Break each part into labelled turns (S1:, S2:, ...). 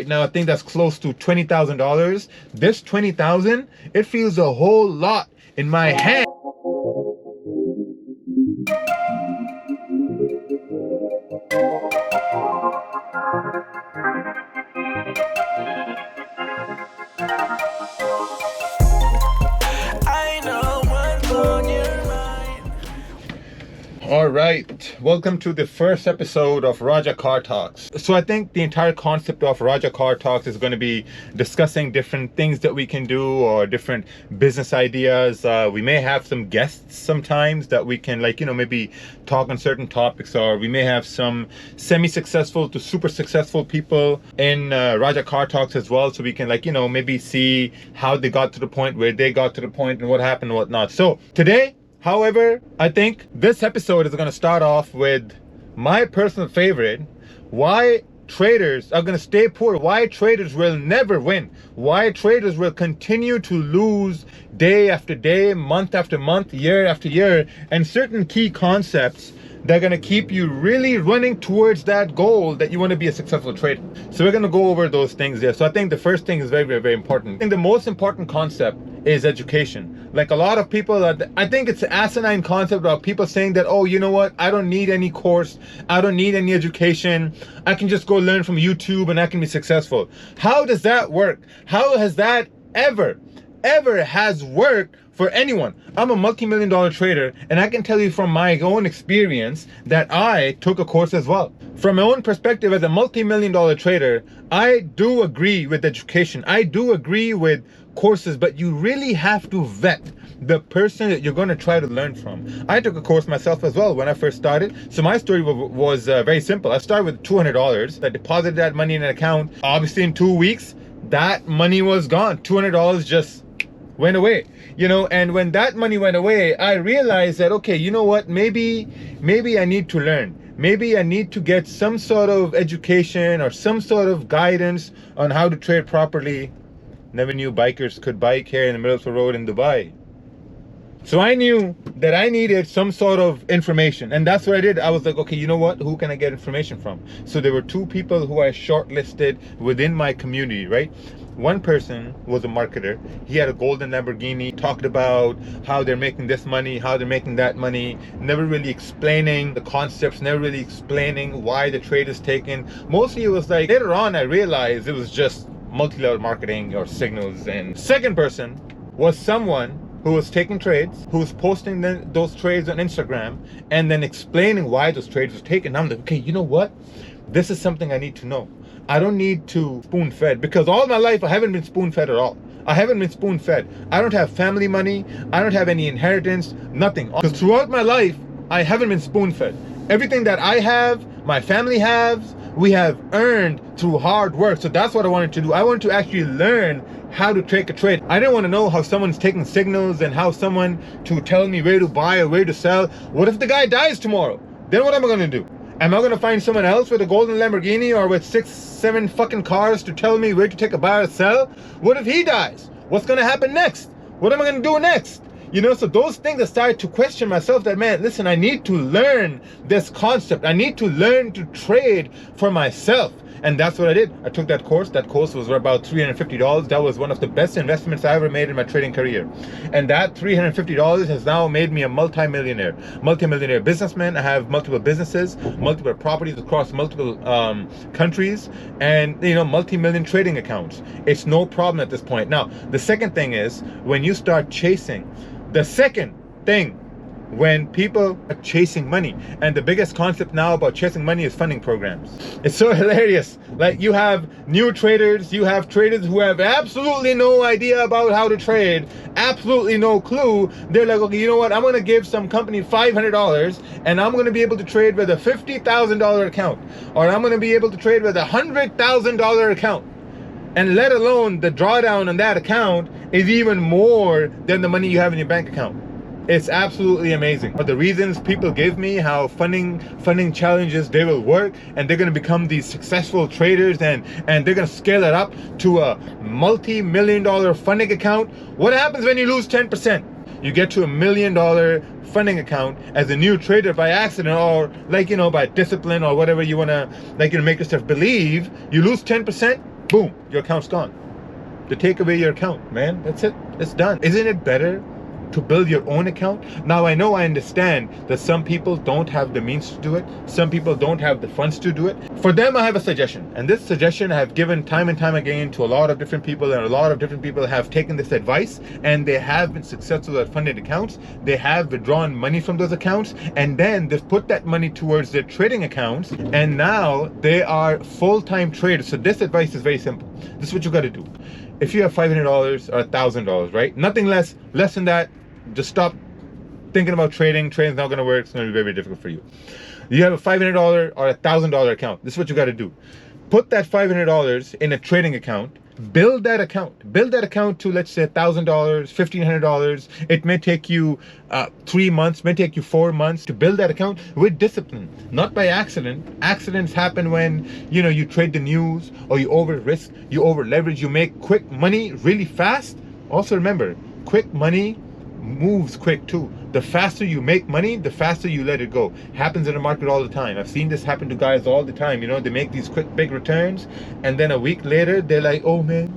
S1: Right now, I think that's close to $20,000. This $20,000, it feels a whole lot in my hand. All right, welcome to the first episode of Raja Car Talks. So I think the entire concept of Raja Car Talks is going to be discussing different things that we can do or different business ideas. We may have some guests sometimes that we can maybe talk on certain topics, or we may have some semi-successful to super successful people in Raja Car Talks as well. So we can maybe see how they got to the point, where they got to the point, and what happened and whatnot. So today, however, I think this episode is going to start off with my personal favorite: why traders are going to stay poor, why traders will never win, why traders will continue to lose day after day, month after month, year after year, and certain key concepts that are going to keep you really running towards that goal that you want to be a successful trader. So we're going to go over those things there. So I think the first thing is very, very, very important. I think the most important concept is education. Like a lot of people, I think it's an asinine concept of people saying that, oh, you know what, I don't need any course, I don't need any education, I can just go learn from YouTube and I can be successful. How does that work? How has that ever has worked for anyone? I'm a multi-million-dollar trader, and I can tell you from my own experience that I took a course as well. From my own perspective as a multi-million-dollar trader, I do agree with education. I do agree with courses, but you really have to vet the person that you're going to try to learn from. I took a course myself as well when I first started. So my story was very simple. I started with $200. I deposited that money in an account. Obviously, in 2 weeks, that money was gone. $200 just went away, and when that money went away, I realized that, okay, you know what, maybe I need to learn. Maybe I need to get some sort of education or some sort of guidance on how to trade properly. Never knew bikers could bike here in the middle of the road in Dubai. So I knew that I needed some sort of information, and that's what I did. I was like, okay, you know what, who can I get information from? So there were two people who I shortlisted within my community, right? One person was a marketer. He had a golden Lamborghini, talked about how they're making this money, how they're making that money, never really explaining the concepts, never really explaining why the trade is taken. Mostly it was like, later on I realized it was just multi-level marketing or signals. And second person was someone who was taking trades, who was posting those trades on Instagram, and then explaining why those trades were taken. I'm like, okay, you know what? This is something I need to know. I don't need to spoon-fed, because all my life I haven't been spoon-fed at all. I haven't been spoon-fed. I don't have family money. I don't have any inheritance, nothing. Because throughout my life, I haven't been spoon-fed. Everything that I have, my family has, we have earned through hard work. So that's what I wanted to do. I wanted to actually learn how to take a trade. I didn't want to know how someone's taking signals and how someone to tell me where to buy or where to sell. What if the guy dies tomorrow? Then what am I going to do? Am I going to find someone else with a golden Lamborghini or with 6, 7 fucking cars to tell me where to take a buy or sell? What if he dies? What's going to happen next? What am I going to do next? So those things I started to question myself, that, man, listen, I need to learn this concept. I need to learn to trade for myself. And that's what I did. I took that course. That course was about $350. That was one of the best investments I ever made in my trading career. And that $350 has now made me a multi-millionaire businessman. I have multiple businesses, multiple properties across multiple countries, and multi-million trading accounts. It's no problem at this point. Now, the second thing is when you start chasing. The second thing, when people are chasing money, and the biggest concept now about chasing money is funding programs. It's so hilarious. Like, you have new traders, you have traders who have absolutely no idea about how to trade, absolutely no clue. They're like, okay, you know what, I'm going to give some company $500 and I'm going to be able to trade with a $50,000 account, or I'm going to be able to trade with a $100,000 account. And let alone the drawdown on that account is even more than the money you have in your bank account. It's absolutely amazing. But the reasons people give me how funding challenges, they will work, and they're going to become these successful traders, and they're going to scale it up to a multi-million-dollar funding account. What happens when you lose 10%? You get to $1 million funding account as a new trader by accident, or by discipline or whatever you want to make yourself believe. You lose 10%. boom, your account's gone. They take away your account, man. That's it. It's done. Isn't it better to build your own account? Now, I understand that some people don't have the means to do it. Some people don't have the funds to do it. For them, I have a suggestion. And this suggestion I have given time and time again to a lot of different people, and a lot of different people have taken this advice, and they have been successful at funded accounts. They have withdrawn money from those accounts, and then they've put that money towards their trading accounts, and now they are full-time traders. So this advice is very simple. This is what you got to do. If you have $500 or $1,000, right? Nothing less than that. Just stop thinking about trading. Trading's not going to work. It's going to be very, very difficult for you. You have a $500 or $1,000 account. This is what you got to do. Put that $500 in a trading account. Build that account. Build that account to, let's say, $1,000, $1,500. It may take you 3 months, may take you 4 months to build that account with discipline, not by accident. Accidents happen when, you trade the news, or you over risk, you over leverage, you make quick money really fast. Also remember, quick money moves quick too. The faster you make money, the faster you let it go. Happens in the market all the time. I've seen this happen to guys all the time. They make these quick big returns, and then a week later they're like, oh man,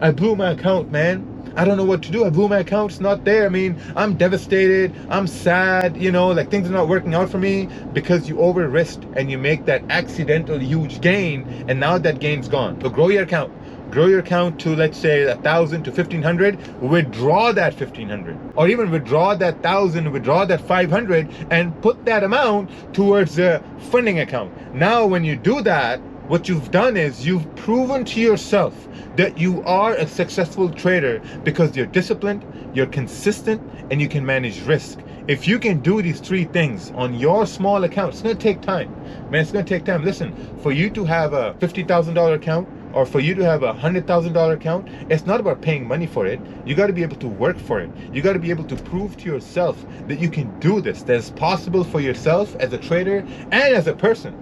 S1: I blew my account, man. I don't know what to do. I blew my account. It's not there. I mean, I'm devastated. I'm sad. Like things are not working out for me, because you over risked and you make that accidental huge gain, and now that gain's gone. So grow your account. Grow your account to, let's say, 1,000 to 1,500. Withdraw that 1,500, or even withdraw that 1,000, withdraw that 500, and put that amount towards the funding account. Now, when you do that, what you've done is you've proven to yourself that you are a successful trader, because you're disciplined, you're consistent, and you can manage risk. If you can do these 3 things on your small account, it's going to take time. Man, it's going to take time. Listen, for you to have a $50,000 account, or for you to have a $100,000 account, it's not about paying money for it. You got to be able to work for it. You got to be able to prove to yourself that you can do this. That's possible for yourself as a trader and as a person.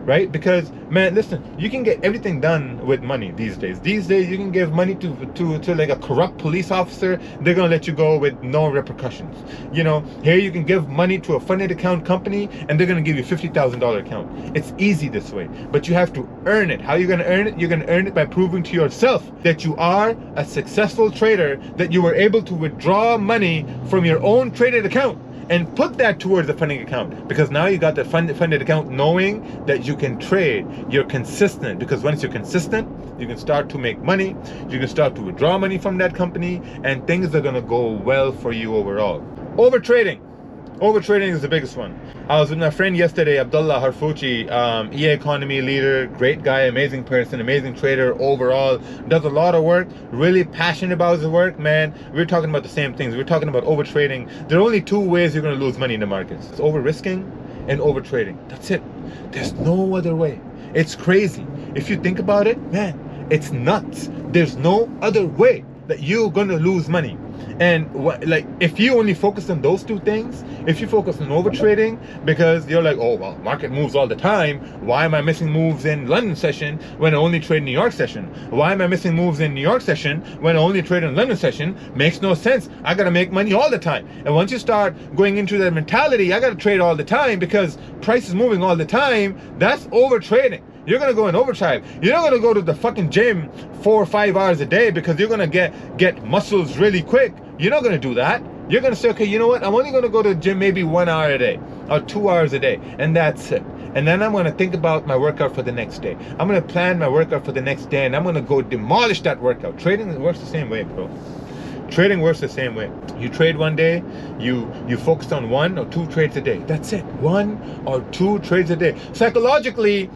S1: Right? Because, man, listen, you can get everything done with money these days. These days, you can give money to like a corrupt police officer. They're going to let you go with no repercussions. Here you can give money to a funded account company, and they're going to give you $50,000 account. It's easy this way, but you have to earn it. How are you going to earn it? You're going to earn it by proving to yourself that you are a successful trader, that you were able to withdraw money from your own traded account and put that towards the funding account, because now you got the funded account, knowing that you can trade. You're consistent, because once you're consistent, you can start to make money, you can start to withdraw money from that company, and things are going to go well for you overall. Overtrading is the biggest one. I was with my friend yesterday, Abdullah Harfouchi, EA economy leader, great guy, amazing person, amazing trader overall, does a lot of work, really passionate about his work, man. We're talking about the same things. We're talking about overtrading. There are only 2 ways you're going to lose money in the markets. It's over risking and overtrading. That's it. There's no other way. It's crazy. If you think about it, man, it's nuts. There's no other way that you're going to lose money. And if you only focus on those 2 things, if you focus on overtrading, because you're like, oh, well, market moves all the time. Why am I missing moves in London session when I only trade New York session? Why am I missing moves in New York session when I only trade in London session? Makes no sense. I got to make money all the time. And once you start going into that mentality, I got to trade all the time because price is moving all the time, that's overtrading. You're going to go in overdrive. You're not going to go to the fucking gym 4 or 5 hours a day because you're going to get muscles really quick. You're not going to do that. You're going to say, okay, you know what? I'm only going to go to the gym maybe 1 hour a day or 2 hours a day, and that's it. And then I'm going to think about my workout for the next day. I'm going to plan my workout for the next day, and I'm going to go demolish that workout. Trading works the same way, bro. Trading works the same way. You trade one day, you focus on 1 or 2 trades a day. That's it. 1 or 2 trades a day. Psychologically,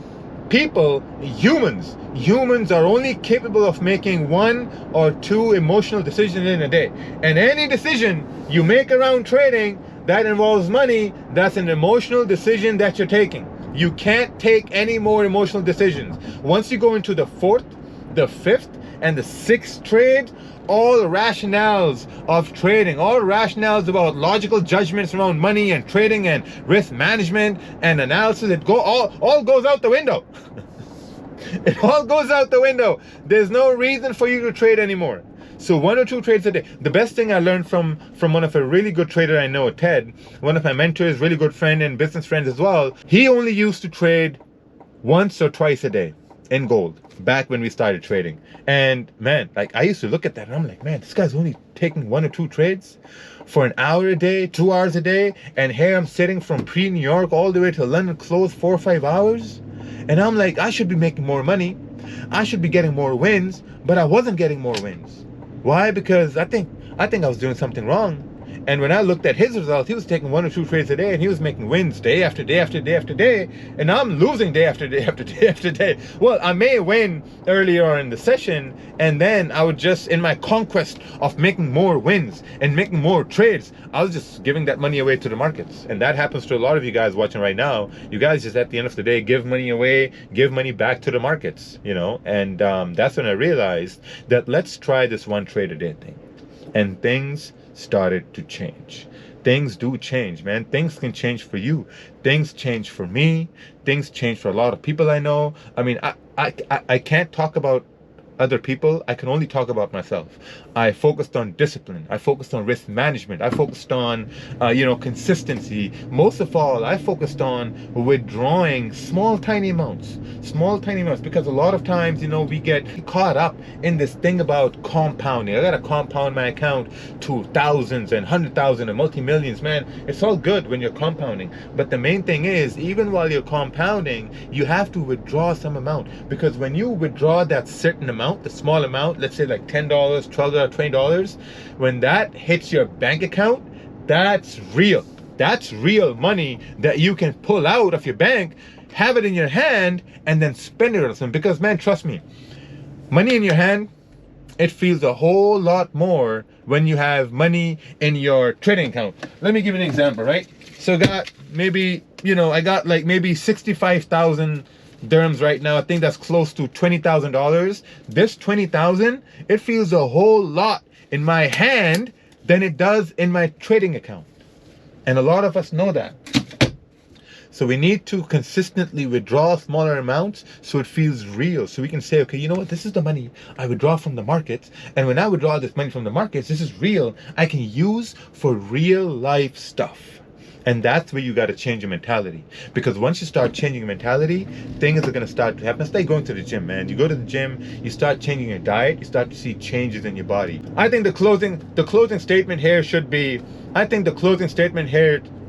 S1: humans are only capable of making 1 or 2 emotional decisions in a day. And any decision you make around trading that involves money, that's an emotional decision that you're taking. You can't take any more emotional decisions. Once you go into the 4th, the 5th, and the 6th trade, all rationales of trading, all rationales about logical judgments around money and trading and risk management and analysis, all goes out the window. It all goes out the window. There's no reason for you to trade anymore. So 1 or 2 trades a day. The best thing I learned from one of a really good trader I know, Ted, one of my mentors, really good friend and business friends as well, he only used to trade once or twice a day. in gold back when we started trading. And man, like I used to look at that and I'm like, man, this guy's only taking 1 or 2 trades for an hour a day, 2 hours a day. And here I'm sitting from pre-New York all the way to London close 4 or 5 hours. And I'm like, I should be making more money. I should be getting more wins, but I wasn't getting more wins. Why? Because I think I was doing something wrong. And when I looked at his results, he was taking 1 or 2 trades a day and he was making wins day after day after day after day. And I'm losing day after day after day after day. Well, I may win earlier in the session, and then I would just, in my conquest of making more wins and making more trades, I was just giving that money away to the markets. And that happens to a lot of you guys watching right now. You guys just at the end of the day give money away, give money back to the markets, you know. And that's when I realized that let's try this 1 trade a day thing. And things started to change. Things do change, man. Things can change for you. Things change for me. Things change for a lot of people I know. I mean, I can't talk about other people. I can only talk about myself. I focused on discipline. I focused on risk management. I focused on, consistency. Most of all, I focused on withdrawing small, tiny amounts, because a lot of times, we get caught up in this thing about compounding. I got to compound my account to thousands and 100,000 and multi-millions, man. It's all good when you're compounding. But the main thing is, even while you're compounding, you have to withdraw some amount, because when you withdraw that certain amount, the small amount, let's say like $10, $12, $20, when that hits your bank account, that's real. That's real money that you can pull out of your bank, have it in your hand, and then spend it on something. Because man, trust me, money in your hand, it feels a whole lot more when you have money in your trading account. Let me give you an example, right? So I got maybe, I got like maybe 65,000 dirhams right now. I think that's close to $20,000. This 20,000, it feels a whole lot in my hand than it does in my trading account. And a lot of us know that. So we need to consistently withdraw smaller amounts so it feels real. So we can say, okay, you know what? This is the money I withdraw from the markets. And when I withdraw this money from the markets, this is real. I can use for real life stuff. And that's where you got to change your mentality. Because once you start changing your mentality, things are going to start to happen. It's like going to the gym, man. You go to the gym, you start changing your diet, you start to see changes in your body. I think the closing statement here should be,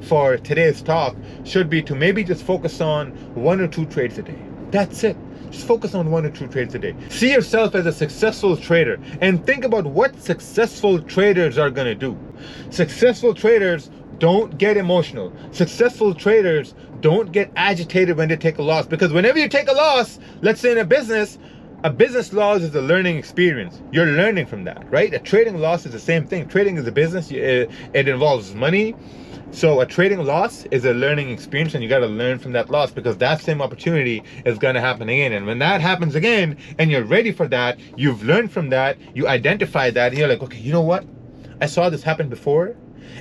S1: for today's talk should be to maybe just focus on 1 or 2 trades a day. That's it. Just focus on 1 or 2 trades a day. See yourself as a successful trader and think about what successful traders are going to do. Successful traders don't get emotional. Successful traders don't get agitated when they take a loss, because whenever you take a loss, let's say in a business loss is a learning experience. You're learning from that, right? A trading loss is the same thing. Trading is a business. It involves money. So a trading loss is a learning experience, and you got to learn from that loss, because that same opportunity is going to happen again. And when that happens again and you're ready for that, you've learned from that, you identify that, and you're like, okay, you know what? I saw this happen before,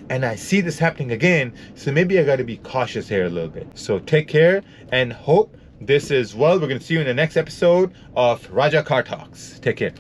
S1: and I see this happening again, so maybe I got to be cautious here a little bit. So take care and hope this is well. We're going to see you in the next episode of Raja Car Talks. Take care.